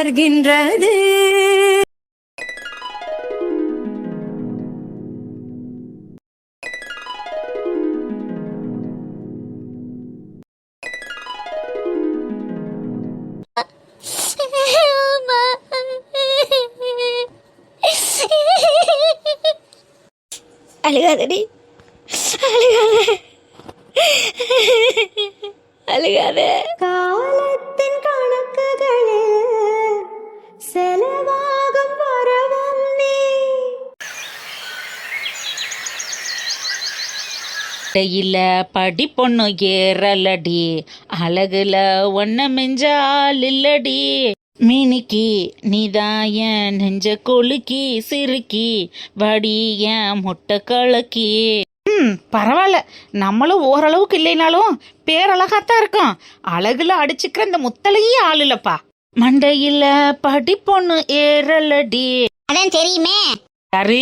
மலர்கின்றது. அழுகாதடி, அழுகாத, அழுகாத. காலத்தின் கணக்குகளில் செலவாகும் வரவும் நீ. இல்ல படி பொண்ணு ஏறலடி, அழகுல ஒன்ன மிஞ்சால் இல்லடி. மினிக்கி நீதான் என் நெஞ்ச கொழுக்கி சிறுக்கி வடி என் முட்டை கலக்கி. பரவாயில்ல, நம்மளும் ஓரளவுக்கு இல்லைனாலும் பேரழகாத்தான் இருக்கோம். அழகுல அடிச்சுக்கிற இந்த முத்தலையே ஆள் இல்லப்பா. மண்டையில படி பொண்ணு ஏறலடி. அதான் தெரியுமே. யாரு?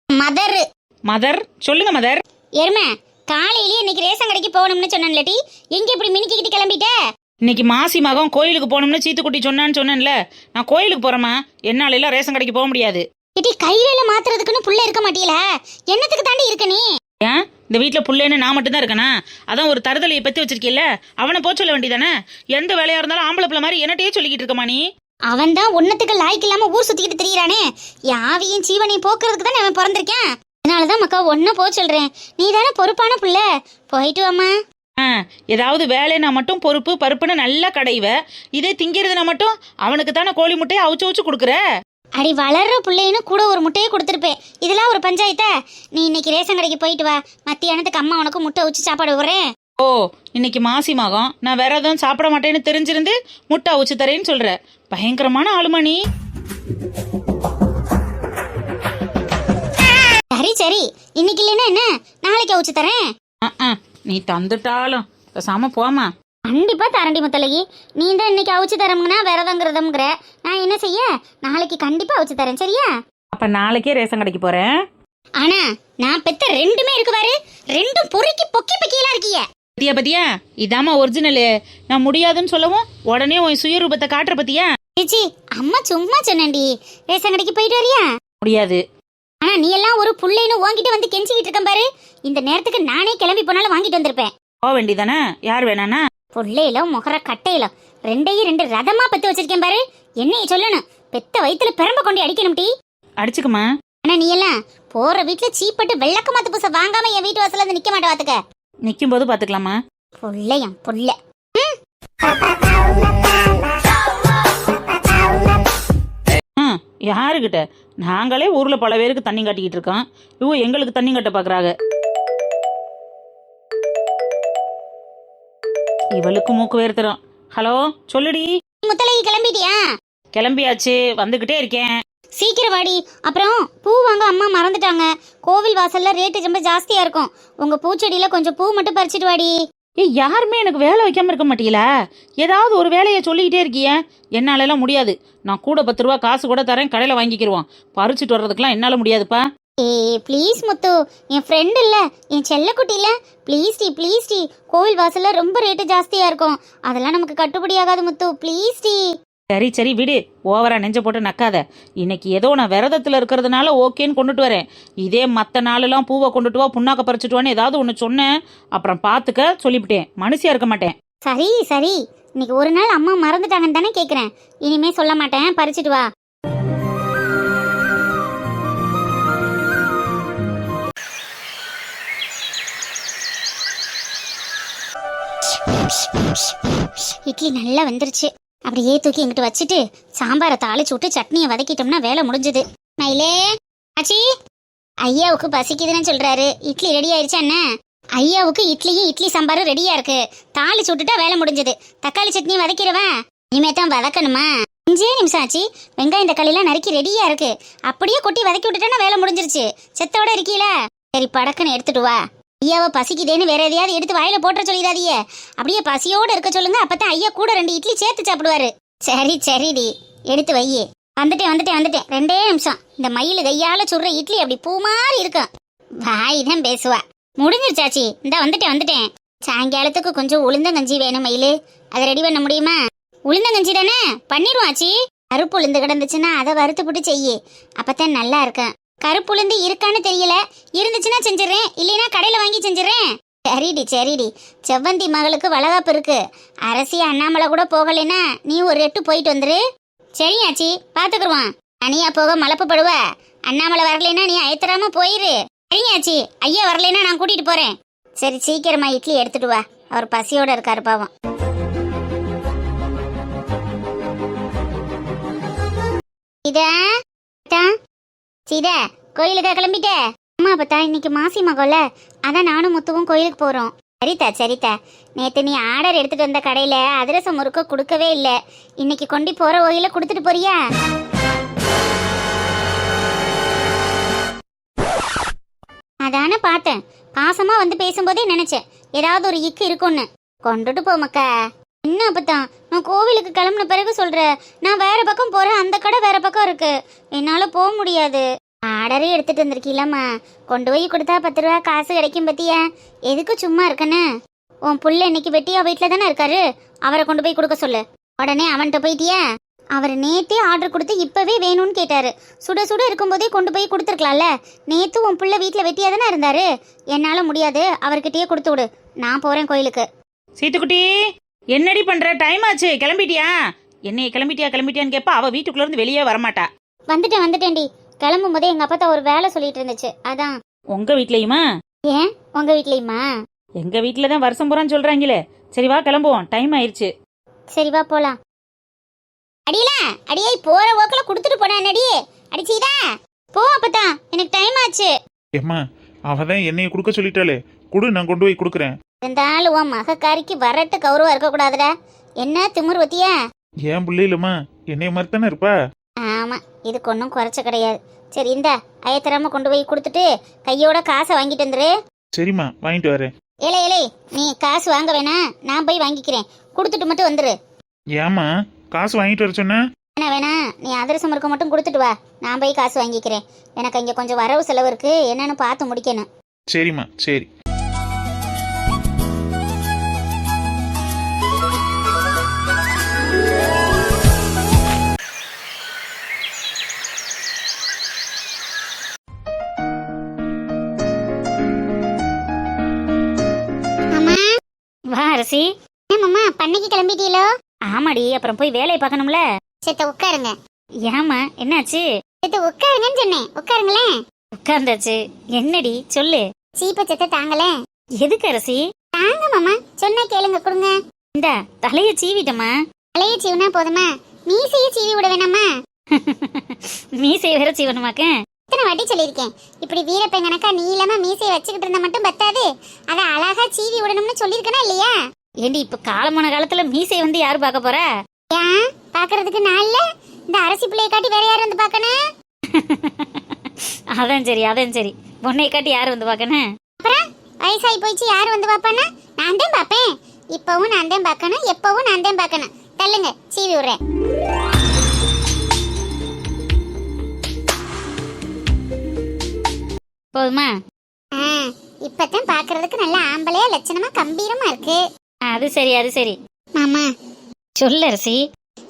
மதர். மதர் சொல்லுங்க மதர். எருமை, காலையிலேயே இன்னைக்கு ரேஷன் கடைக்கு போகணும்னு சொன்னேன்லடி, எங்க இப்படி மினிக்கிட்டு கிளம்பிட்ட? இன்னைக்கு மாசி மகம் கோயிலுக்கு போகணும்னு சீத்துக்குட்டி சொன்னேன்ல. நான் கோயிலுக்கு போறேம்மா, என்னால எல்லாம் ரேஷன் கடைக்கு போக முடியாது. இட்டி கையில மாத்துறதுக்குன்னு புள்ள இருக்க மாட்டீல, என்னத்துக்கு தாண்டி இருக்க நீ? ஏன் இந்த வீட்டுல புள்ளேன்னு நான் மட்டும் தான் இருக்கனா? அதான் ஒரு தருதலையை பத்தி வச்சிருக்கீல்ல, அவனை போக சொல்ல வேண்டியதானே. எந்த வேலையா இருந்தாலும் ஆம்பளை பிள்ளை மாதிரி என்னட்டையே சொல்லிக்கிட்டு இருக்கமா நீ? அவன் தான் ஒன்னத்துக்கு லாய்க்கு இல்லாம ஊர் சுத்திக்கிட்டு திரியறானே. யாவையும் சீவனையும் போக்குறதுக்கு தானே அவன் பிறந்திருக்கேன். அதனாலதான் மக்கா ஒன்ன போக சொல்றேன். நீ தானே பொறுப்பான புள்ள, போயிட்டு வாமா. ஏதாவது வேலைனா மட்டும் பொறுப்பு பருப்புன்னு நல்லா கடைவ. இதே திங்கிறதுனா மட்டும் அவனுக்கு தானே கோழி முட்டையை அவுச்சு அவுச்சு கொடுக்குற. அடி வளர்ற பிள்ளைன்னு கூட ஒரு முட்டையை கொடுத்துருப்பேன். இதெல்லாம் ஒரு பஞ்சாயத்தா? நீ இன்னைக்கு ரேஷன் கடைக்கு போயிட்டு வா, மத்தியானத்துக்கு அம்மா உனக்கு முட்டை அவிச்சு சாப்பாடு விடுறேன். ஓ, இன்னைக்கு மாசி மகம், நான் வேற எதுவும் சாப்பிட மாட்டேன்னு தெரிஞ்சிருந்து முட்டை அவிச்சு தரேன்னு சொல்ற. பயங்கரமான ஆளுமணி. சரி சரி, இன்னைக்கு இல்லைன்னா என்ன, நாளைக்கு அவிச்சு தரேன். நீ தந்துட்டாலும் பேசாம போமா. கண்டிப்பா தரண்டி முத்தலகி. நீ தான் இன்னைக்கு அவிச்சு தரமுங்கன்னா விரதங்கிறதுங்கிற, நான் என்ன செய்ய, நாளைக்கு கண்டிப்பா அவிச்சு தரேன், சரியா? அப்ப நாளைக்கே ரேஷன் கடைக்கு போறேன். ஆனா நான் பெத்த ரெண்டுமே இருக்கு பாரு, ரெண்டும் பொறுக்கி பொக்கி பொக்கியெல்லாம் இருக்கிய. பத்தியா பத்தியா, இதாமா ஒரிஜினலு. நான் முடியாதுன்னு சொல்லவும் உடனே உன் சுயரூபத்தை காட்டுற பத்தியா? ஏச்சி, அம்மா சும்மா சொன்னேன்டி. ரேஷன் கடைக்கு போயிட்டு வரியா? முடியாது. ஆனா நீ எல்லாம் ஒரு புள்ளைன்னு உன்கிட்ட வந்து கெஞ்சிக்கிட்டு இருக்கேன் பாரு. இந்த நேரத்துக்கு நானே கிளம்பி போனாலும் வாங்கிட்டு வந்திருப்பேன். போக வேண்டியதானே, யார் வேணானா? புள்ளையில முகர கட்டையில ரெண்டையும் ரெண்டு ரதமா பத்து வச்சிருக்கேன் பாரு. என்னைய சொல்லணும், பெத்த வயித்துல பெரம்ப கொண்டு அடிக்கணும் டி. அடிச்சுக்குமா. ஆனா நீ எல்லாம் போற வீட்டுல சீப்பட்டு வெள்ளக்க மாத்து பூச வாங்காம என் வீட்டு வாசல்ல வந்து நிக்க மாட்ட பாத்துக்க. நிக்கும் போது பாத்துக்கலாமா? புள்ளையம் புள்ள. யாருகிட்ட? நாங்களே ஊர்ல பல பேருக்கு தண்ணி காட்டிக்கிட்டு இருக்கோம், இவ எங்களுக்கு தண்ணி கட்ட பாக்குறாங்க. இவளுக்கு மூக்கு வேர்த்துறோம். ஹலோ சொல்லுடி முத்தலகி, கிளம்பிட்டியா? கிளம்பியாச்சு, வந்துகிட்டே இருக்கேன். சீக்கிரம் வாடி. அப்புறம் பூ வாங்க அம்மா மறந்துட்டாங்க. கோவில் வாசல்ல ரேட்டு ரொம்ப ஜாஸ்தியா இருக்கும். உங்க பூச்செடியில கொஞ்சம் பூ மட்டும் பறிச்சிட்டு வாடி. யாருமே எனக்கு வேலை வைக்காம இருக்க மாட்டீங்களா? ஏதாவது ஒரு வேலையை சொல்லிக்கிட்டே இருக்கிய. என்னால எல்லாம் முடியாது. நான் கூட 10 ரூபா காசு கூட தரேன், கடையில வாங்கிக்கிருவோம். பறிச்சுட்டு வர்றதுக்கெல்லாம் என்னால முடியாதுப்பா. ப்ளீஸ் முத்து, என் ஃப்ரெண்ட் இல்ல, என் செல்லக்குட்டி இல்ல, ப்ளீஸ் டி ப்ளீஸ் டி. கோவில் வாசல்ல ரொம்ப ரேட்டு ஜாஸ்தியா இருக்கும், அதெல்லாம் நமக்கு கட்டுப்படி ஆகாது முத்து, ப்ளீஸ் டி. சரி சரி விடு, ஓவரா நெஞ்ச போட்டு நக்காத. இன்னைக்கு ஏதோ நான் விரதத்துல இருக்கிறதுனால ஓகேன்னு கொண்டுட்டு வரேன். இதே மற்ற நாளெல்லாம் பூவை கொண்டுட்டு வா, புண்ணாக்க பறிச்சுட்டு வான்னு ஏதாவது ஒன்று சொன்னேன், அப்புறம் பார்த்துக்க சொல்லிவிட்டேன். மனுஷியா இருக்க மாட்டேன். சரி சரி, இன்னைக்கு ஒரு நாள் அம்மா மறந்துட்டாங்கன்னு தானே கேட்குறேன். இனிமே சொல்ல மாட்டேன், பறிச்சிட்டு வா. இட்லி நல்லா வெந்துருச்சு. அப்படியே தூக்கி எங்கிட்ட வச்சுட்டு சாம்பாரை தாளிச்சு விட்டு சட்னியை வதக்கிட்டோம்னா வேலை முடிஞ்சது. மயிலே ஆச்சி, ஐயாவுக்கு பசிக்குதுன்னு சொல்றாரு. இட்லி ரெடி ஆயிடுச்சா என்ன? ஐயாவுக்கு இட்லியும் இட்லி சாம்பாரும் ரெடியா இருக்கு. தாளிச்சு விட்டுட்டா வேலை முடிஞ்சது. தக்காளி சட்னி வதக்கிடுவேன். இனிமே தான் வதக்கணுமா? 5 நிமிஷம் ஆச்சு. வெங்காயம் தக்காளி எல்லாம் நறுக்கி ரெடியா இருக்கு. அப்படியே கொட்டி வதக்கி விட்டுட்டா வேலை முடிஞ்சிருச்சு. செத்தோட இருக்கீல. சரி படக்குன்னு எடுத்துட்டு வா. ஐயாவை பசிக்குதேன்னு வேற எதையாவது எடுத்து வாயில போட்டுற சொல்லிடாதீங்க. அப்படியே பசியோட இருக்க சொல்லுங்க, அப்பதான் ஐயா கூட 2 இட்லி சேர்த்து சாப்பிடுவாரு. சரி சரிடி, எடுத்து வையே. வந்துட்டேன் 2 நிமிஷம். இந்த மயிலு கையால சுடுற இட்லி அப்படி பூ மாதிரி இருக்கும். வாய் தான் பேசுவா. முடிஞ்சிருச்சாச்சி, இந்த வந்துட்டேன். சாயங்காலத்துக்கு கொஞ்சம் உளுந்தங்கஞ்சி வேணும் மயிலு, அதை ரெடி பண்ண முடியுமா? உளுந்தங்கஞ்சி தானே, பண்ணிடுவோம் ஆச்சி. கருப்பு உளுந்து கிடந்துச்சுன்னா அதை வறுத்து போட்டு செய்யு, அப்பதான் நல்லா இருக்கும். கருப்பு உளுந்து இருக்கான்னு தெரியல, இருந்துச்சுன்னா செஞ்சிடறேன், இல்லைன்னா கடையில வாங்கி செஞ்சிடறேன். சரிடி சரிடி, செவ்வந்தி மகளுக்கு வளகாப்பு இருக்கு, அரசி அண்ணாமலை கூட போகலைன்னா நீ ஒரு எட்டு போயிட்டு வந்துரு. சரியாச்சி, பாத்துக்குருவான். தனியா போக மலப்புப்படுவ, அண்ணாமலை வரலைன்னா நீ அயத்தராம போயிரு. சரியாச்சி, ஐயா வரலைன்னா நான் கூட்டிட்டு போறேன். சரி சீக்கிரமா இட்லி எடுத்துட்டு வா, அவர் பசியோட இருக்காரு பாவம். சீதா, கோயிலுக்கா கிளம்பிட்ட? அம்மா பார்த்தா இன்னைக்கு மாசி மகோல, அதான் நானும் முத்துவும் கோயிலுக்கு போறோம். சரிதா சரிதா, நேத்து நீ ஆர்டர் எடுத்துட்டு வந்த கடையில அதிரசம் முறுக்க கொடுக்கவே இல்லை, இன்னைக்கு கொண்டு போற கோயில கொடுத்துட்டு போறியா? அதானே பார்த்தேன், பாசமா வந்து பேசும்போதே நினைச்சேன் ஏதாவது ஒரு இக்கு இருக்கும்னு. கொண்டுட்டு போ மக்கா. என்ன அப்பதான், நான் கோவிலுக்கு கிளம்புன பிறகு சொல்ற, நான் வேற பக்கம் போறேன், அந்த கடை வேற பக்கம் இருக்கு, என்னால போக முடியாது. ஆர்டரே எடுத்துட்டு வந்திருக்கீங்களம்மா, கொண்டு போய் கொடுத்தா 10 ரூபா காசு கிடைக்கும் பத்தியா, எதுக்கு சும்மா இருக்கன்னு? உன் புள்ள இன்னைக்கு வெட்டியா வீட்டுல தானே இருக்காரு, அவரை கொண்டு போய் கொடுக்க சொல்லு. உடனே அவன்கிட்ட போயிட்டியா? அவர் நேத்தே ஆர்டர் கொடுத்து இப்பவே வேணும்னு கேட்டாரு, சுட சுட இருக்கும்போதே கொண்டு போய் கொடுத்துருக்கலாம்ல. நேத்து உன் புள்ள வீட்டுல வெட்டியா தானே இருந்தாரு, என்னால முடியாது, அவர்கிட்டயே கொடுத்து விடு, நான் போறேன் கோயிலுக்கு. சீத்துக்குட்டி, என்னடி பண்ற? டைம் ஆச்சு, கிளம்பிட்டியா? என்னைய கிளம்பிட்டியான்னு கேப்பா, அவ வீட்டுக்குள்ள இருந்து வெளியே வரமாட்டா. வந்துட்டேன்டி, கிளம்பும் போதே எங்க அப்பா ஒரு வேலை சொல்லிட்டு இருந்துச்சு, அதான். உங்க வீட்லயுமா? ஏன் உங்க வீட்லயுமா? எங்க வீட்டுலதான் வருஷம் பூரான்னு சொல்றாங்களே. சரி வா கிளம்புவோம், டைம் ஆயிருச்சு. சரி வா போலாம். அடியே போற ஓக்கல குடுத்துட்டு போனானடி, அடிச்சீதா போ, அப்பதான் எனக்கு டைம் ஆச்சு. ஏம்மா, அவதான் என்னைய கொடுக்க சொல்லிட்டாளே, குடு, நான் கொண்டு போய் கொடுக்குறேன். இருந்தாலும் உன் மகக்காரிக்கு வரட்டு கௌரவம் இருக்க கூடாதுடா, என்ன திமிர் வத்தியா? ஏன் பிள்ளையிலம்மா என்னைய மாதிரி தானே இருப்பா. ஆமா, இதுக்கு ஒன்றும் குறைச்ச கிடையாது. சரி இந்த அயத்தராம கொண்டு போய் கொடுத்துட்டு கையோட காசை வாங்கிட்டு வந்துரு. சரிம்மா, வாங்கிட்டு வரேன். ஏலே நீ காசு வாங்க வேணாம், நான் போய் வாங்கிக்கிறேன், கொடுத்துட்டு மட்டும் வந்துரு. ஏம்மா, காசு வாங்கிட்டு வர சொன்ன? வேணா நீ அதிரசம் இருக்க மட்டும் கொடுத்துட்டு வா, நான் போய் காசு வாங்கிக்கிறேன். எனக்கு இங்க கொஞ்சம் வரவு செலவு இருக்கு, என்னன்னு பார்த்து முடிக்கணும். சரிம்மா, சரி. வா அரசி. ஏமாம்மா, பண்ணைக்கு கிளம்பிட்டீங்களோ? ஆமாடி, அப்புறம் போய் வேலையை பார்க்கணும்ல. சேத்த உட்காருங்க. ஏமா என்னாச்சு? சேத்த உட்காருங்கன்னு சொன்னேன், உட்காருங்களேன். உட்கார்ந்தாச்சு. என்னடி சொல்லு. சீப்ப செத்த தாங்களே. எதுக்கு அரசி? தாங்க மாமா, சொன்னா கேளுங்க, கொடுங்க. இந்த தலைய சீவிட்டமா. தலைய சீவுனா போதுமா, மீசைய சீவி விட வேணாமா? மீசைய வேற சீவனுமாக்க? இத்தனை வாட்டி சொல்லியிருக்கேன், இப்படி வீரப்பெங்கனக்கா நீளமா மீசையை வச்சுக்கிட்டு இருந்தா மட்டும் பத்தாது, அதை அழகா சீவி விடணும்னு சொல்லியிருக்கனா இல்லையா? ஏண்டி இப்ப காலமான காலத்துல மீசையை வந்து யாரு பார்க்க போறா? ஏன் பாக்குறதுக்கு நான் இல்ல, இந்த அரசி பிள்ளைய காட்டி வேற யாரு வந்து பாக்கணும்? அதான் சரி, பொண்ணை காட்டி யாரு வந்து பாக்கணும்? அப்புறம் வயசாகி போயிடுச்சு, யாரு வந்து பாப்பானா? நான் தான் பாப்பேன், இப்பவும் நான் தான் பாக்கணும், எப்பவும் நான் தான் பாக்கணும். தள்ளுங்க, சீவி விடுறேன். போதுமா? இப்பதான் பாக்குறதுக்கு நல்ல ஆம்பளையா லட்சணமா கம்பீரமா இருக்கு. அது சரி. மாமா சொல்லு அரசி.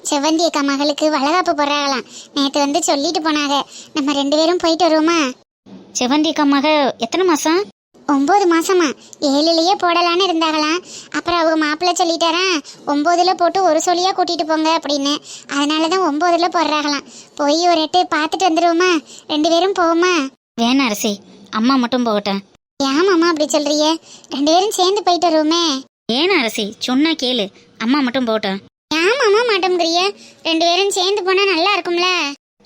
செவந்தி அக்கா மகளுக்கு வளகாப்பு போறாங்களாம், நேத்து வந்து சொல்லிட்டு போனாங்க, நம்ம 2 பேரும் போயிட்டு வருவோமா? செவந்தி அக்கா மக எத்தனை மாசம்? 9 மாசமா. 7லயே போடலான்னு இருந்தாங்களாம், அப்புறம் அவங்க மாப்பிள்ளை சொல்லிட்டாரா 9ல போட்டு ஒரு சொல்லியா கூட்டிட்டு போங்க அப்படின்னு, அதனாலதான் 9ல போடுறாங்களாம். போய் ஒரு 8 பார்த்துட்டு வந்துருவோமா? 2 பேரும் போவோமா? வேணா அரசி, அம்மா மட்டும் போகட்டும். ஏமாம்மா அப்படி சொல்றிய, 2 பேரும் சேர்ந்து போயிட்டு வருவோமே? ஏன் அரசி, சொன்னா கேளு, அம்மா மட்டும் போகட்டும். ஏமாம்மா மாட்டோம்ங்கிறிய, 2 பேரும் சேர்ந்து போனா நல்லா இருக்கும்ல?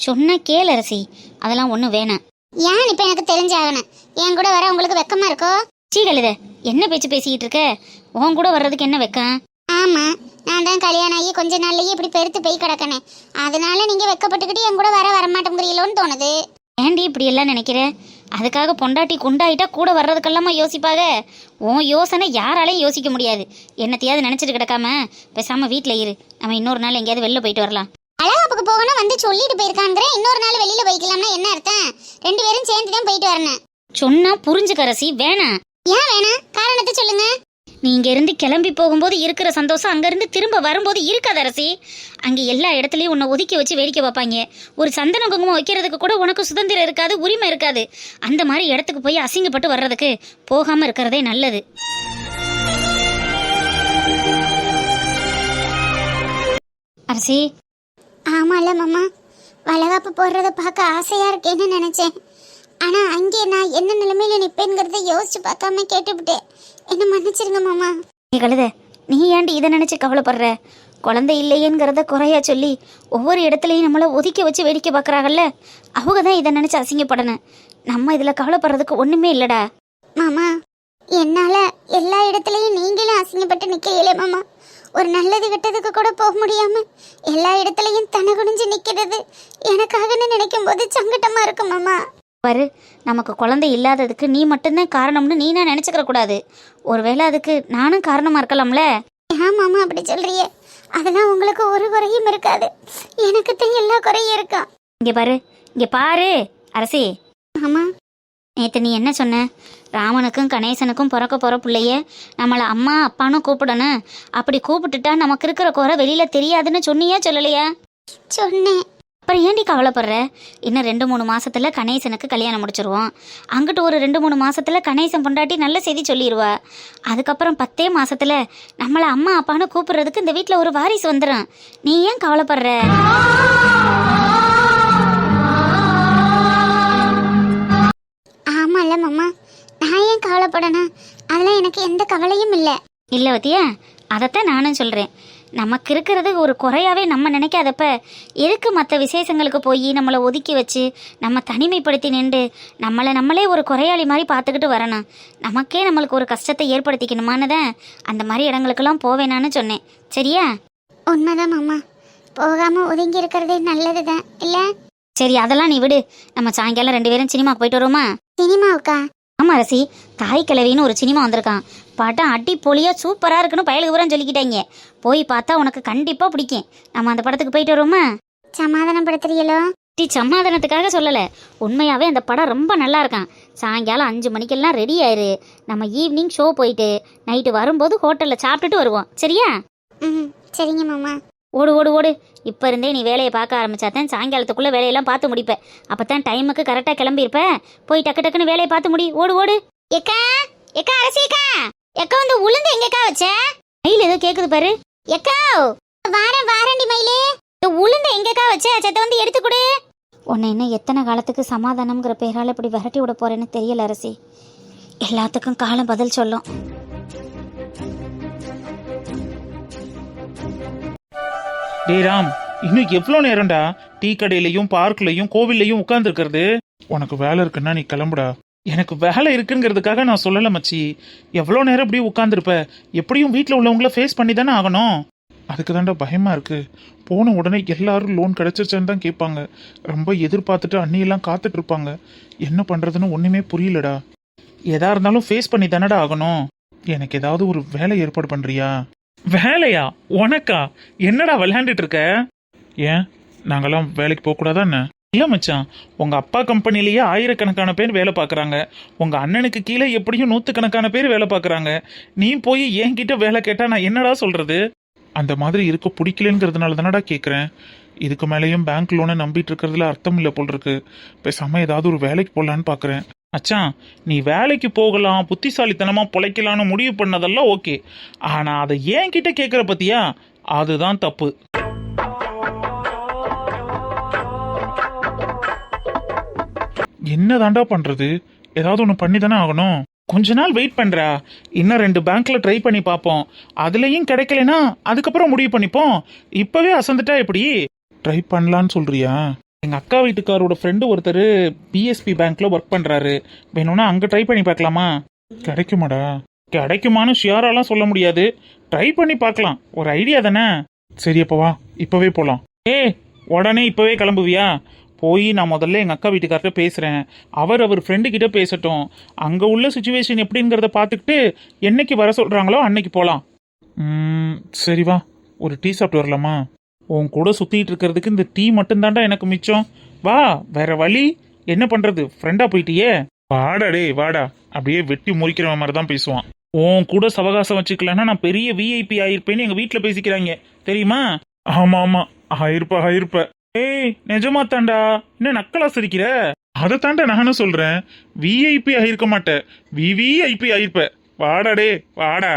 சொன்னா கேளு அரசி, அதெல்லாம் ஒண்ணும் வேணாம். ஏன் இப்ப எனக்கு தெரிஞ்சாகணும், என் கூட வர உங்களுக்கு வெக்கமா இருக்கோ? சீகழுத, என்ன பேச்சு பேசிக்கிட்டு இருக்க? உன் கூட வர்றதுக்கு என்ன வெக்கம்? ஆமா, நான் தான் கல்யாணம் ஆகி கொஞ்ச நாள்லயே இப்படி பெருத்து போய் கிடக்கனே, அதனால நீங்க வெக்கப்பட்டுக்கிட்டு என் கூட வரமாட்டோங்கிறீங்களோன்னு தோணுது. ஏண்டி இப்படி எல்லாம் நினைக்கிற? அதுக்காக பொண்டாட்டி குண்டாயிட்டா கூட வர்றதுக்கெல்லாமா யோசிப்பாக? உன் யோசனை யாராலையும் யோசிக்க முடியாது. என்னத்தையாவது நினைச்சிட்டு கிடக்காம பேசாம வீட்டுல இரு, நம்ம இன்னொரு நாள் எங்கேயாவது வெளில போயிட்டு வரலாம். அழகாப்புக்கு போகணும் வந்து சொல்லிட்டு போயிருக்காங்க, இன்னொரு நாள் வெளியில போய்க்கலாம்னா என்ன அர்த்தம்? 2 பேரும் சேர்ந்து தான் போயிட்டு வரணும். சொன்னா புரிஞ்சுக்க அரசி, வேணாம். ஏன் வேணாம்? காரணத்தை சொல்லுங்க. நீ இங்க இருந்து கிளம்பி போகும்போது இருக்கிற சந்தோஷம் அங்கிருந்து திரும்ப வரும்போது இருக்காது அரசி. அங்க எல்லா இடத்துலயும் உன்னை ஒதுக்கி வச்சு வேடிக்கை பார்ப்பாங்க. ஒரு சந்தன குங்குமம் வைக்கிறதுக்கு கூட உனக்கு சுதந்திரம் இருக்காது, உரிமை இருக்காது. அந்த மாதிரி இடத்துக்கு போய் அசிங்கப்பட்டு வர்றதுக்கு போகாம இருக்கிறதே நல்லது. அரசி. ஆமால மாமா, வளகாப்பு போடுறத பார்க்க ஆசையா இருக்கேன்னு நினைச்சேன். ஆனா அங்கே நான் என்ன நிலைமையில நிப்பேங்கிறத யோசிச்சு பார்க்காம கேட்டுவிட்டேன். என்ன மன்னிச்சிருங்க மாமா. நீ கழுத, நீ ஏன்டி இதை நினைச்சு கவலைப்படுற? குழந்தை இல்லையேங்கிறத குறையா சொல்லி ஒவ்வொரு இடத்துலையும் நம்மளை ஒதுக்கி வச்சு வேடிக்கை பார்க்குறாங்கல்ல, அவங்க தான் இதை நினைச்சு அசிங்கப்படணும். நம்ம இதுல கவலைப்படுறதுக்கு ஒண்ணுமே இல்லடா. மாமா, என்னால எல்லா இடத்துலயும் நீங்களும் அசிங்கப்பட்டு நிக்கல மாமா. ஒரு நல்லது கெட்டதுக்கு கூட போக முடியாம எல்லா இடத்துலயும் தன குனிஞ்சு நிக்கிறது எனக்காகன்னு நினைக்கும் போது சங்கட்டமா இருக்கு மாமா. பாரு, நமக்கு குழந்தை இல்லாததுக்கு நீ மட்டும்தான் காரணம்னு நீ நான் நினைச்சுக்கிற கூடாது. ஒருவேளை அதுக்கு நானும் காரணமா இருக்கலாம்ல. ஏன் மாமா அப்படி சொல்றியே? அதெல்லாம் உங்களுக்கு ஒரு குறையும் இருக்காது, எனக்கு தான் எல்லா குறையும் இருக்கா. இங்க பாரு அரசி. மாமா, நேற்று நீ என்ன சொன்ன? ராமனுக்கும் கணேசனுக்கும் பிறக்க போகிற பிள்ளைய நம்மளை அம்மா அப்பான்னு கூப்பிடணும். அப்படி கூப்பிட்டுட்டா நமக்கு இருக்கிற குறை வெளியில தெரியாதுன்னு சொன்னியா சொல்லலையா? சொன்னேன். அப்புறம் ஏண்டி கவலைப்படுற? இன்னும் 2-3 மாசத்துல கணேசனுக்கு கல்யாணம் முடிச்சிருவோம். அங்கிட்டு ஒரு 2-3 மாசத்துல கணேசன் பொண்டாட்டி நல்ல செய்தி சொல்லிடுவா. அதுக்கப்புறம் 10 மாசத்துல நம்மளை அம்மா அப்பான்னு கூப்பிடுறதுக்கு இந்த வீட்டில் ஒரு வாரிசு வந்துடும். நீ ஏன் கவலைப்படுற? ஆமால மாமா, நான் ஏன் கவலைப்படணும்? அதெல்லாம் எனக்கு எந்த கவலையும் இல்லை. இல்லை வத்தியா, அதைத்தான் நானும் சொல்கிறேன். நமக்கு இருக்கிறது ஒரு குறையாவே நம்ம நினைக்காதப்ப எதுக்கு மற்ற விசேஷங்களுக்கு போய் நம்மளை ஒதுக்கி வச்சு நம்ம தனிமைப்படுத்தி நின்று நம்மளே ஒரு குறையாளி மாதிரி பார்த்துக்கிட்டு வரணும். நமக்கே நம்மளுக்கு ஒரு கஷ்டத்தை ஏற்படுத்திக்கணுமான்னு தான் அந்த மாதிரி இடங்களுக்கெல்லாம் போவேனான்னு சொன்னேன். சரியா? உண்மைதான் மாமா, போகாம ஒதுங்கி இருக்கிறதே நல்லதுதான் இல்ல? சரி, அதெல்லாம் நீ விடு. நம்ம சாயங்காலம் 2 பேரும் சினிமாக்கு போயிட்டு வருவோமா? சினிமாவுக்கா? ஆமா அரசி, தாய் கிழவின்னு ஒரு சினிமா வந்திருக்கான். படம் அடிப்பொலியா சூப்பரா இருக்குன்னு பயலுக்கு பூரா சொல்லிக்கிட்டாங்க. போய் பார்த்தா உனக்கு கண்டிப்பா பிடிக்கும். நம்ம அந்த படத்துக்கு போயிட்டு வருவோமா? சமாதானப்படுத்துறீங்களோ? சமாதானத்துக்காக சொல்லல, உண்மையாவே அந்த படம் ரொம்ப நல்லா இருக்கான். சாயங்காலம் 5 மணிக்கெல்லாம் ரெடி ஆயிரு. நம்ம ஈவினிங் ஷோ போயிட்டு நைட்டு வரும்போது ஹோட்டல்ல சாப்பிட்டுட்டு வருவோம். சரியா? ம், சரிங்க மாமா. ஓடு ஓடு ஓடு. இப்போ இருந்தே நீ வேலையை பார்க்க ஆரம்பிச்சாதான் சாயங்காலத்துக்குள்ளே வேலையெல்லாம் பார்த்து முடிப்பேன். அப்போ தான் டைமுக்கு கரெக்டாக கிளம்பியிருப்ப. போய் டக்கு டக்குன்னு வேலையை பார்த்து முடி. ஓடு ஓடு. எக்கா எக்கா அரசியக்கா, எக்கா வந்து உளுந்து எங்கக்கா வச்ச? மயில் ஏதோ கேட்குது பாரு. எக்கா வாரண்டி மயிலே, உளுந்து எங்கக்கா வச்ச? சத்த வந்து எடுத்து கொடு. உன்னை இன்னும் எத்தனை காலத்துக்கு சமாதானம்ங்கிற பேரால் இப்படி விரட்டி விட போறேன்னு தெரியல அரசி. எல்லாத்துக்கும் காலம் பதில் சொல்லும். டேய் ராம், இன்னும் எவ்வளோ நேரம்டா டீ கடையிலையும் பார்க்லையும் கோவில்லையும் உட்காந்துருக்கிறது? உனக்கு வேலை இருக்குன்னா நீ கிளம்புடா. எனக்கு வேலை இருக்குங்கிறதுக்காக நான் சொல்லலை மச்சி. எவ்வளோ நேரம் இப்படி உட்காந்துருப்ப? எப்படியும் வீட்டில் உள்ளவங்கள ஃபேஸ் பண்ணி தானே ஆகணும். அதுக்கு தான்டா பயமா இருக்கு. போன உடனே எல்லாரும் லோன் கிடைச்சிருச்சான்னு தான் கேட்பாங்க. ரொம்ப எதிர்பார்த்துட்டு அண்ணியெல்லாம் காத்துட்டு இருப்பாங்க. என்ன பண்றதுன்னு ஒண்ணுமே புரியலடா. எதா இருந்தாலும் ஃபேஸ் பண்ணி தானடா ஆகணும். எனக்கு ஏதாவது ஒரு வேலை ஏற்பாடு பண்றியா? வேலையா? உனக்கா? என்னடா விளையாண்டுட்டு இருக்க? ஏன் நாங்கெல்லாம் வேலைக்கு போக கூடாதானே? இல்ல மச்சான், உங்க அப்பா கம்பெனிலேயே 1000கணக்கான பேர் வேலை பார்க்குறாங்க. உங்க அண்ணனுக்கு கீழே எப்படியும் 100கணக்கான பேர் வேலை பார்க்குறாங்க. நீ போய் என்கிட்ட வேலை கேட்டா நான் என்னடா சொல்றது? அந்த மாதிரி இருக்க பிடிக்கலங்கிறதுனால தானடா கேட்குறேன். இதுக்கு மேலேயும் பேங்க் லோனை நம்பிட்டு இருக்கிறதுல அர்த்தம் இல்லை போல் இருக்கு. பேசாம ஏதாவது ஒரு வேலைக்கு போடலான்னு பார்க்குறேன். மச்சான், நீ வேலைக்கு போகலாம், புத்திசாலித்தனமா பொழைக்கலான்னு முடிவு பண்ணதெல்லாம் ஓகே. ஆனா அதை என்கிட்ட கேட்குற பத்தியா, அதுதான் தப்பு. என்னதாண்டா பண்றது? ஏதாவது ஒன்று பண்ணி தானே ஆகணும். கொஞ்ச நாள் வெயிட் பண்றா. இன்னும் 2 பேங்க்ல ட்ரை பண்ணி பார்ப்போம். அதுலயும் கிடைக்கலனா அதுக்கப்புறம் முடிவு பண்ணிப்போம். இப்பவே அசந்துட்டா எப்படி? ட்ரை பண்ணலான்னு சொல்றியா? எங்க அக்கா வீட்டுக்காரோட ஃப்ரெண்டு ஒருத்தர் பிஎஸ்பி பேங்க்ல ஒர்க் பண்றாரு. வேணும்னா அங்க ட்ரை பண்ணி பார்க்கலாமா? கிடைக்குமாடா? கிடைக்குமான்னு ஷியராலாம் சொல்ல முடியாது. ட்ரை பண்ணி பார்க்கலாம். ஒரு ஐடியா தானே. சரி, அப்போ வா, இப்பவே போலாம். உடனே இப்பவே கிளம்புவியா? போய் நான் முதல்ல எங்கள் அக்கா வீட்டுக்கார்ட்ட பேசுகிறேன். அவர் ஃப்ரெண்டு கிட்ட பேசட்டும். அங்கே உள்ள சுச்சுவேஷன் எப்படிங்கிறத பார்த்துக்கிட்டு என்னைக்கு வர சொல்கிறாங்களோ அன்னைக்கு போகலாம். சரி வா, ஒரு டீ சாப்பிட்டு வரலாமா? உன் கூட சுற்றிட்டு இருக்கிறதுக்கு இந்த டீ மட்டும்தான்டா எனக்கு மிச்சம். வா, வேற வழி என்ன பண்ணுறது? ஃப்ரெண்டாக போயிட்டியே. வாடா டே வாடா. அப்படியே வெட்டி முறிக்கிற மாதிரி தான் பேசுவான். உன் கூட சவகாசம் வச்சுக்கலன்னா நான் பெரிய விஐபி ஆயிருப்பேன்னு எங்க வீட்டுல பேசிக்கிறாங்க தெரியுமா? ஆமா ஆமா, ஆயிருப்ப. ஏய் நிஜமா தாண்டா, என்ன நக்கலா சிரிக்கிற? அதை தாண்டா நானும் சொல்றேன். விஐபி ஆயிருக்க மாட்டேன், விவிஐபி ஆயிருப்ப. வாடா டே வாடா.